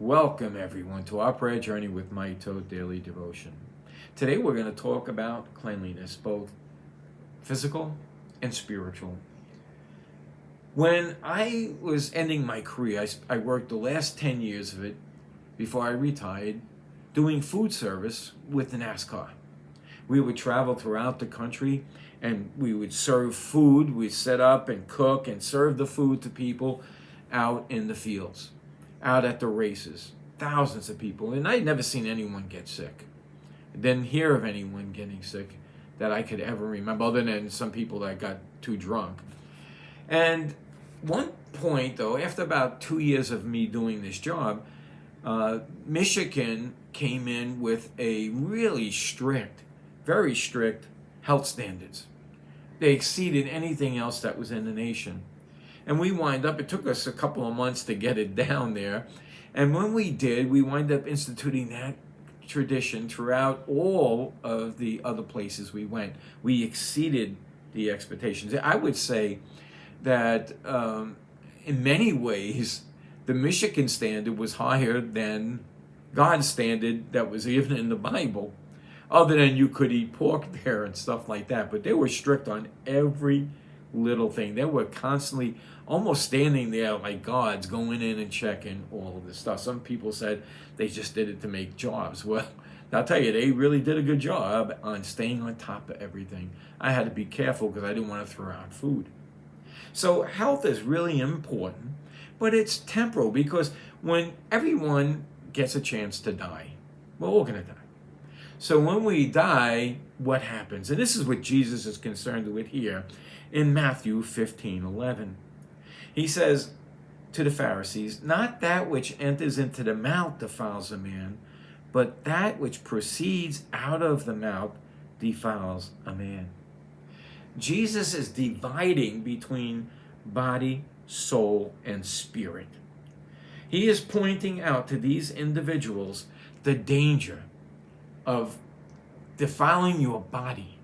Welcome, everyone, to our prayer journey with My Toad Daily Devotion. Today, we're going to talk about cleanliness, both physical and spiritual. When I was ending my career, I worked the last 10 years of it before I retired doing food service with the NASCAR. We would travel throughout the country and we would serve food. We'd set up and cook and serve the food to people out in the fields, out at the races. Thousands of people. And I'd never seen anyone get sick. Didn't hear of anyone getting sick that I could ever remember, other than some people that got too drunk. And one point, though, after about 2 years of me doing this job, Michigan came in with a really strict, very strict health standards. They exceeded anything else that was in the nation. And we wind up, it took us a couple of months to get it down there. And when we did, we wind up instituting that tradition throughout all of the other places we went. We exceeded the expectations. I would say that in many ways, the Michigan standard was higher than God's standard that was even in the Bible, other than you could eat pork there and stuff like that. But they were strict on every little thing. They were constantly almost standing there like guards, going in and checking all of this stuff. Some people said they just did it to make jobs. Well, I'll tell you, they really did a good job on staying on top of everything. I had to be careful because I didn't want to throw out food. So health is really important, but it's temporal, because when everyone gets a chance to die, we're all going to die. So when we die, what happens? And this is what Jesus is concerned with here in Matthew 15:11. He says to the Pharisees, "Not that which enters into the mouth defiles a man, but that which proceeds out of the mouth defiles a man." Jesus is dividing between body, soul, and spirit. He is pointing out to these individuals the danger of defiling your body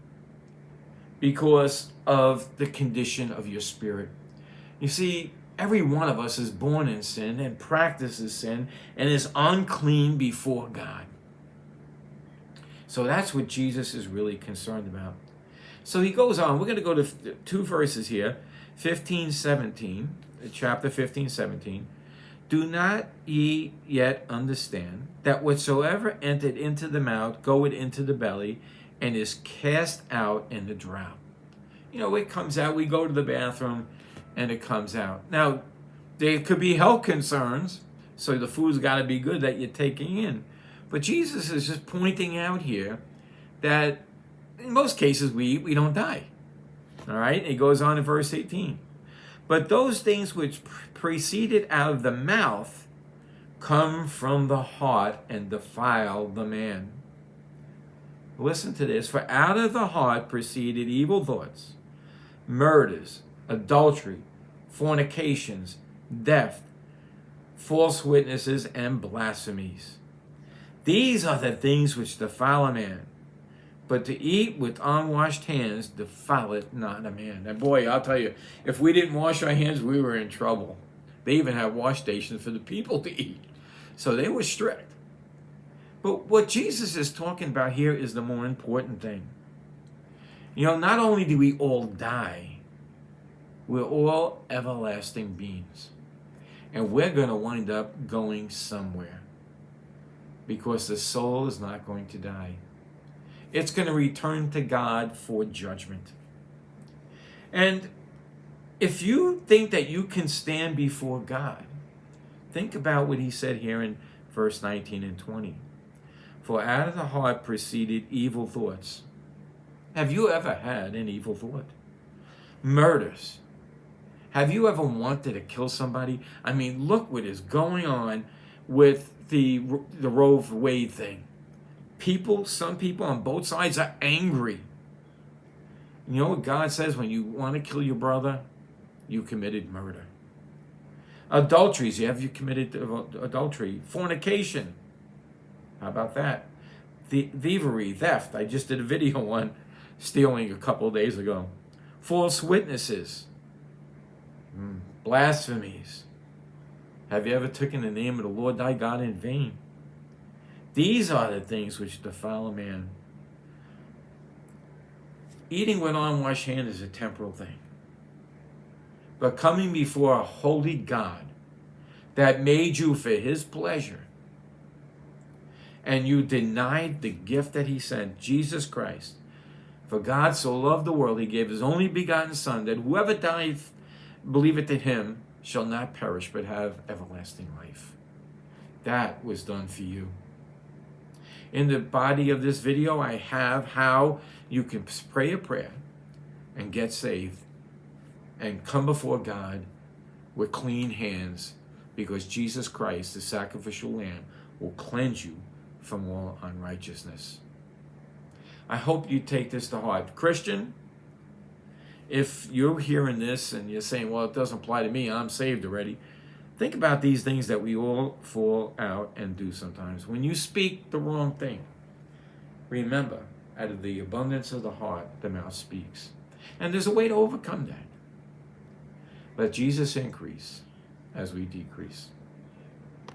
because of the condition of your spirit. You see, every one of us is born in sin and practices sin and is unclean before God. So that's what Jesus is really concerned about. So he goes on. We're going to go to two verses here, 15:17, chapter 15:17. "Do not ye yet understand that whatsoever entered into the mouth goeth into the belly, and is cast out in the draught?" You know, it comes out. We go to the bathroom, and it comes out. Now, there could be health concerns, so the food's got to be good that you're taking in. But Jesus is just pointing out here that in most cases we don't die. All right? He goes on in verse 18. "But those things which proceeded out of the mouth come from the heart and defile the man." Listen to this. "For out of the heart proceeded evil thoughts, murders, adultery, fornications, theft, false witnesses, and blasphemies. These are the things which defile a man. But to eat with unwashed hands defileth not a man." And boy, I'll tell you, if we didn't wash our hands, we were in trouble. They even had wash stations for the people to eat. So they were strict. But what Jesus is talking about here is the more important thing. You know, not only do we all die, we're all everlasting beings. And we're going to wind up going somewhere, because the soul is not going to die. It's going to return to God for judgment. And if you think that you can stand before God, think about what he said here in verse 19 and 20. "For out of the heart proceeded evil thoughts." Have you ever had an evil thought? Murders. Have you ever wanted to kill somebody? I mean, look what is going on with the Roe v. Wade thing. Some people on both sides are angry. You know what God says? When you want to kill your brother, you committed murder. Adulteries. Have you committed adultery? Fornication. How about that? Thievery, theft. I just did a video on stealing a couple of days ago. False witnesses. Blasphemies. Have you ever taken the name of the Lord thy God in vain? These are the things which defile a man. Eating with unwashed hands is a temporal thing. But coming before a holy God that made you for his pleasure, and you denied the gift that he sent, Jesus Christ. For God so loved the world, he gave his only begotten Son, that whoever believeth in him shall not perish, but have everlasting life. That was done for you. In the body of this video, I have how you can pray a prayer and get saved and come before God with clean hands, because Jesus Christ, the sacrificial lamb, will cleanse you from all unrighteousness. I hope you take this to heart. Christian, if you're hearing this and you're saying, well, it doesn't apply to me, I'm saved already, think about these things that we all fall out and do sometimes. When you speak the wrong thing, remember, out of the abundance of the heart, the mouth speaks. And there's a way to overcome that. Let Jesus increase as we decrease.